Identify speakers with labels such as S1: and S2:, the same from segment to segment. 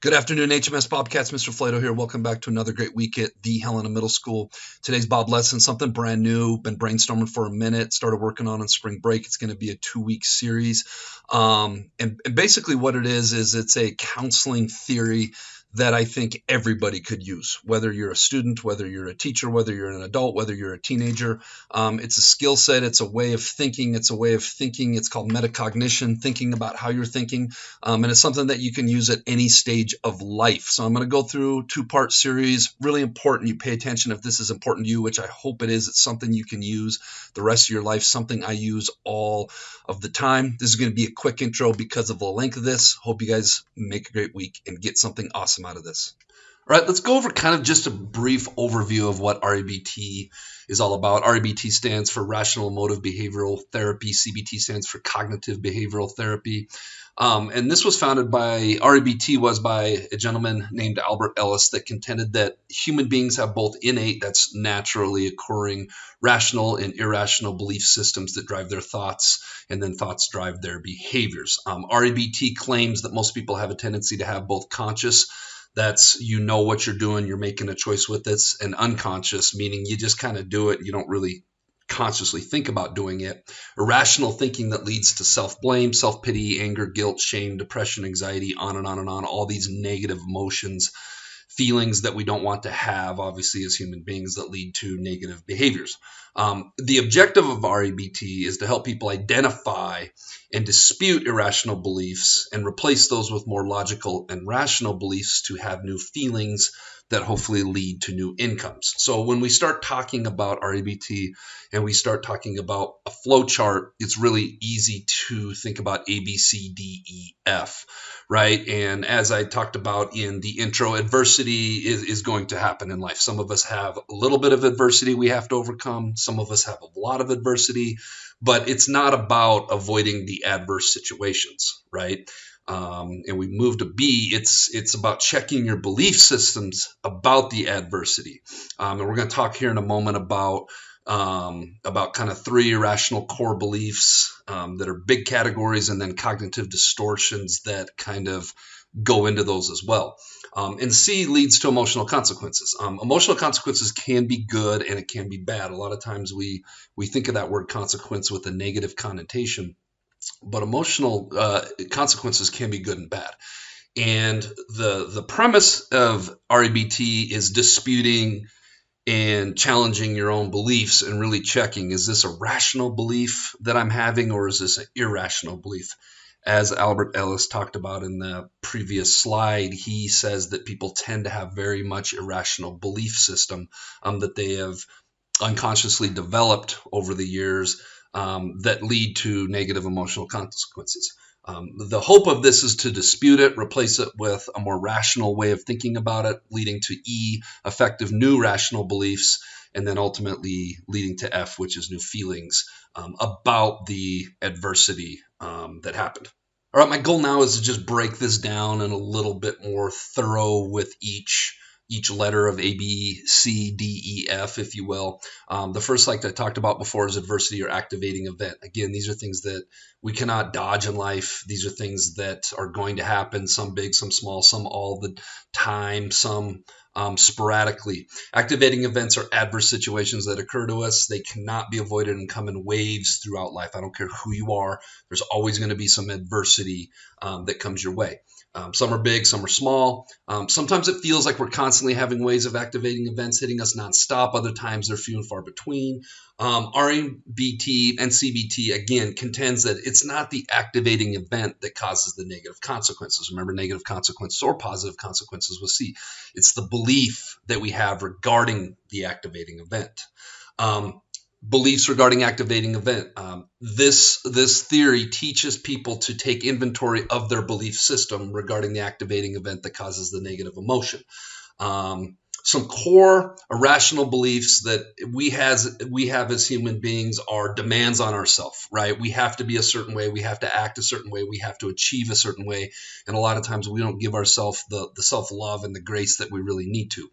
S1: Good afternoon, HMS Bobcats. Mr. Flato here. Welcome back to another great week at the Helena Middle School. Today's Bob lesson, something brand new. Been brainstorming for a minute. Started working on spring break. It's going to be a 2-week series. And basically what it is it's a counseling theory that I think everybody could use, whether you're a student, whether you're a teacher, whether you're an adult, whether you're a teenager. It's a skill set. It's a way of thinking. It's called metacognition, thinking about how you're thinking. And it's something that you can use at any stage of life. So I'm going to go through 2-part series. Really important. You pay attention if this is important to you, which I hope it is. It's something you can use the rest of your life, something I use all of the time. This is going to be a quick intro because of the length of this. Hope you guys make a great week and get something awesome out of this. All right, let's go over kind of just a brief overview of what REBT is all about. REBT stands for Rational Emotive Behavioral Therapy. CBT stands for Cognitive Behavioral Therapy. And this was founded by, REBT was by a gentleman named Albert Ellis that contended that human beings have both innate, that's naturally occurring, rational and irrational belief systems that drive their thoughts, and then thoughts drive their behaviors. REBT claims that most people have a tendency to have both conscious, that's you know what you're doing, you're making a choice with it, and unconscious, meaning you just kind of do it, you don't really consciously think about doing it. Irrational thinking that leads to self-blame, self-pity, anger, guilt, shame, depression, anxiety, on and on and on, all these negative emotions, feelings that we don't want to have, obviously, as human beings that lead to negative behaviors. The objective of REBT is to help people identify and dispute irrational beliefs and replace those with more logical and rational beliefs to have new feelings that hopefully lead to new incomes. So when we start talking about REBT and we start talking about a flow chart, it's really easy to think about A, B, C, D, E, F, right? And as I talked about in the intro, adversity is going to happen in life. Some of us have a little bit of adversity we have to overcome. Some of us have a lot of adversity, but it's not about avoiding the adverse situations, right? And we move to B, it's about checking your belief systems about the adversity. And we're going to talk here in a moment about kind of 3 irrational core beliefs that are big categories, and then cognitive distortions that kind of go into those as well. And C leads to emotional consequences. Emotional consequences can be good and it can be bad. A lot of times we think of that word consequence with a negative connotation, but emotional consequences can be good and bad. And the premise of REBT is disputing and challenging your own beliefs and really checking, is this a rational belief that I'm having, or is this an irrational belief? As Albert Ellis talked about in the previous slide, he says that people tend to have very much irrational belief system that they have unconsciously developed over the years that lead to negative emotional consequences. The hope of this is to dispute it, replace it with a more rational way of thinking about it, leading to E, effective new rational beliefs, and then ultimately leading to F, which is new feelings about the adversity that happened. All right, my goal now is to just break this down in a little bit more thorough with each letter of A, B, C, D, E, F, if you will. The first, like I talked about before, is adversity or activating event. Again, these are things that we cannot dodge in life. These are things that are going to happen, some big, some small, some all the time, some sporadically. Activating events are adverse situations that occur to us. They cannot be avoided and come in waves throughout life. I don't care who you are. There's always going to be some adversity that comes your way. Some are big, some are small. Sometimes it feels like we're constantly having waves of activating events hitting us nonstop. Other times they're few and far between. REBT and CBT, again, contends that it's not the activating event that causes the negative consequences. Remember, negative consequences or positive consequences with C. It's the belief that we have regarding the activating event. Beliefs regarding activating event. This theory teaches people to take inventory of their belief system regarding the activating event that causes the negative emotion. Some core irrational beliefs that we have as human beings are demands on ourselves, right? We have to be a certain way, we have to act a certain way, we have to achieve a certain way, and a lot of times we don't give ourselves the self-love and the grace that we really need to.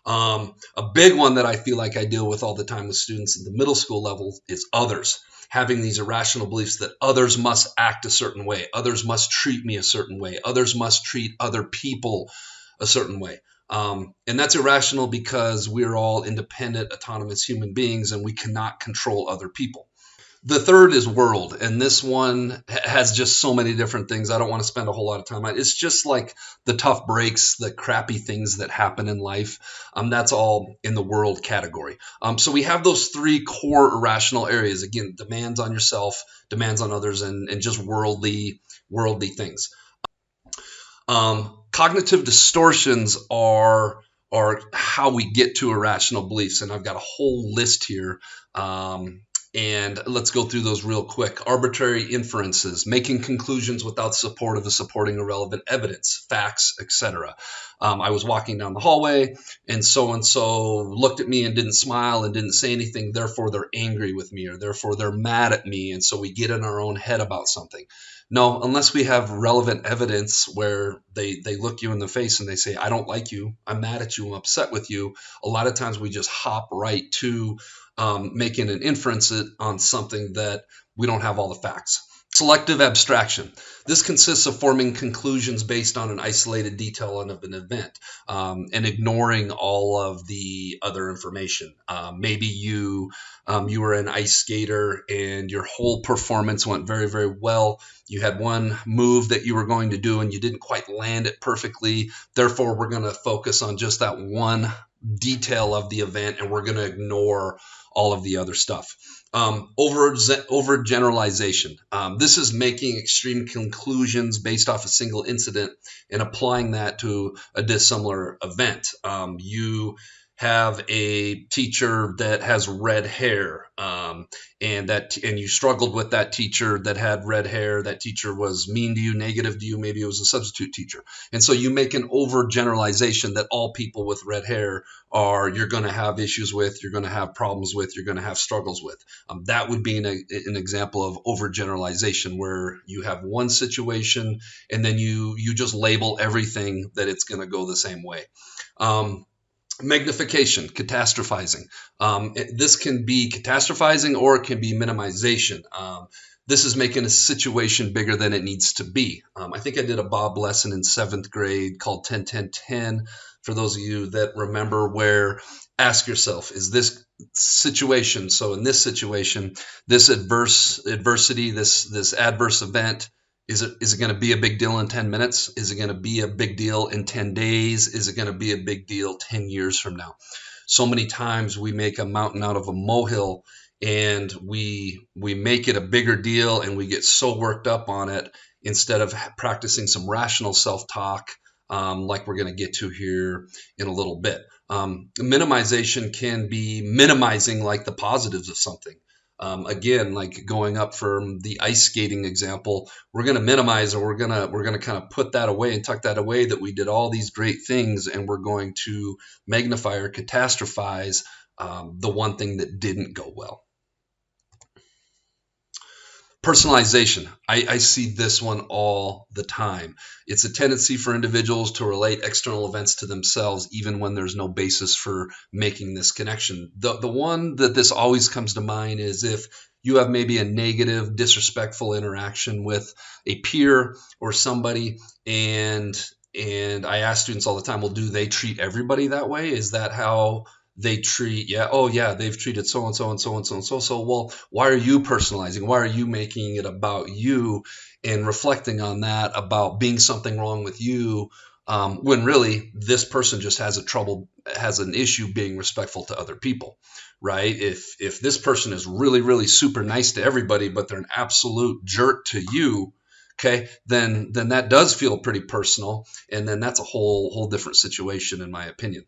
S1: A big one that I feel like I deal with all the time with students at the middle school level is others. having these irrational beliefs that others must act a certain way, others must treat me a certain way, others must treat other people a certain way. And that's irrational because we're all independent, autonomous human beings, and we cannot control other people. The third is world, and this one has just so many different things. I don't want to spend a whole lot of time on it. It's just like the tough breaks, the crappy things that happen in life. That's all in the world category. So we have those three core irrational areas. Again, demands on yourself, demands on others, and just worldly things. Cognitive distortions are how we get to irrational beliefs, and I've got a whole list here. And let's go through those real quick. Arbitrary inferences, making conclusions without support of the supporting or relevant evidence, facts, etc. I was walking down the hallway and so looked at me and didn't smile and didn't say anything. Therefore, they're angry with me, or therefore they're mad at me. And so we get in our own head about something. No, unless we have relevant evidence where they look you in the face and they say, I don't like you, I'm mad at you, I'm upset with you. A lot of times we just hop right to making an inference on something that we don't have all the facts. Selective abstraction. This consists of forming conclusions based on an isolated detail of an event and ignoring all of the other information. Maybe you were an ice skater and your whole performance went very, very well. You had one move that you were going to do and you didn't quite land it perfectly. Therefore, we're going to focus on just that one detail of the event, and we're going to ignore all of the other stuff. Overgeneralization. This is making extreme conclusions based off a single incident and applying that to a dissimilar event. You have a teacher that has red hair, and you struggled with that teacher that had red hair. That teacher was mean to you, negative to you. Maybe it was a substitute teacher, and so you make an overgeneralization that all people with red hair you're going to have issues with, you're going to have problems with, you're going to have struggles with. That would be an example of overgeneralization, where you have one situation and then you just label everything that it's going to go the same way. Magnification, catastrophizing. This can be catastrophizing or it can be minimization. This is making a situation bigger than it needs to be. I think I did a Bob lesson in 7th grade called 10-10-10. For those of you that remember, where ask yourself, is this situation, so in this situation, this adversity, this adverse event, is it going to be a big deal in 10 minutes? Is it going to be a big deal in 10 days? Is it going to be a big deal 10 years from now? So many times we make a mountain out of a molehill, and we make it a bigger deal, and we get so worked up on it instead of practicing some rational self-talk, like we're going to get to here in a little bit. Minimization can be minimizing like the positives of something. Again, like going up from the ice skating example, we're going to minimize, or we're going to kind of put that away and tuck that away, that we did all these great things, and we're going to magnify or catastrophize the one thing that didn't go well. Personalization. I see this one all the time. It's a tendency for individuals to relate external events to themselves, even when there's no basis for making this connection. The one that this always comes to mind is if you have maybe a negative, disrespectful interaction with a peer or somebody, and I ask students all the time, well, do they treat everybody that way? Is that how they treat, they've treated so and so and so and so and so. So, well, why are you personalizing? Why are you making it about you and reflecting on that, about being something wrong with you, when really this person just has an issue being respectful to other people, right? If this person is really, really super nice to everybody, but they're an absolute jerk to you, okay, then that does feel pretty personal, and then that's a whole different situation, in my opinion.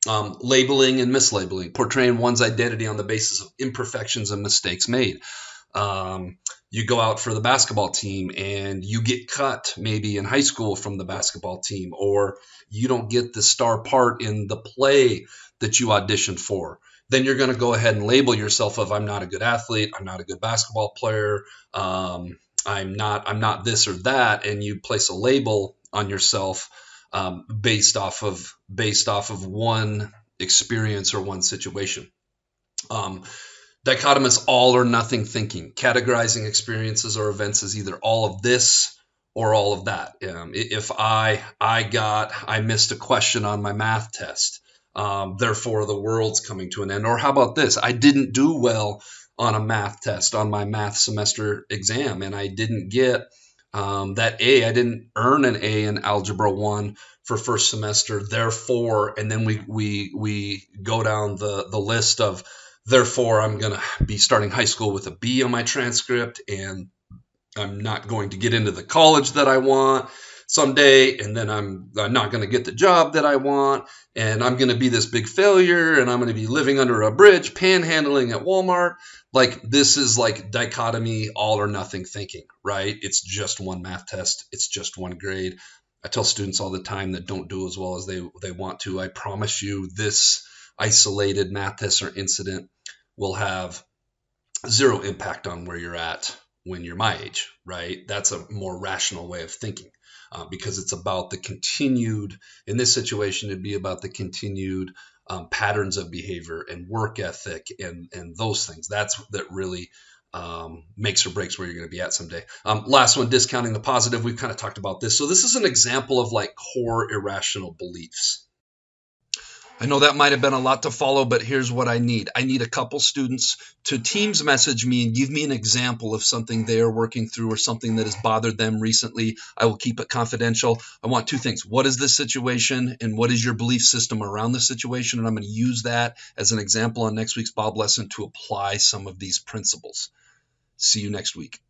S1: Labeling and mislabeling, portraying one's identity on the basis of imperfections and mistakes made. You go out for the basketball team and you get cut maybe in high school from the basketball team, or you don't get the star part in the play that you auditioned for. Then you're going to go ahead and label yourself of, I'm not a good athlete, I'm not a good basketball player, I'm not this or that, and you place a label on yourself based off of one experience or one situation. Dichotomous all or nothing thinking, categorizing experiences or events as either all of this or all of that. If I missed a question on my math test, therefore the world's coming to an end. Or how about this? I didn't do well on a math test on my math semester exam, and I didn't get that A. I didn't earn an A in Algebra 1 for first semester. Therefore, and then we go down the list of therefore I'm going to be starting high school with a B on my transcript, and I'm not going to get into the college that I want someday, and then I'm not going to get the job that I want, and I'm going to be this big failure, and I'm going to be living under a bridge, panhandling at Walmart. Like, this is like dichotomy, all or nothing thinking, right? It's just one math test. It's just one grade. I tell students all the time that don't do as well as they want to, I promise you this isolated math test or incident will have zero impact on where you're at when you're my age, right? That's a more rational way of thinking, because it's about the continued, in this situation, it'd be about the continued patterns of behavior and work ethic and those things. That really makes or breaks where you're going to be at someday. Last one, discounting the positive. We've kind of talked about this. So this is an example of like core irrational beliefs. I know that might have been a lot to follow, but here's what I need. I need a couple students to Teams message me and give me an example of something they are working through or something that has bothered them recently. I will keep it confidential. I want two things. What is this situation and what is your belief system around the situation? And I'm going to use that as an example on next week's Bob lesson to apply some of these principles. See you next week.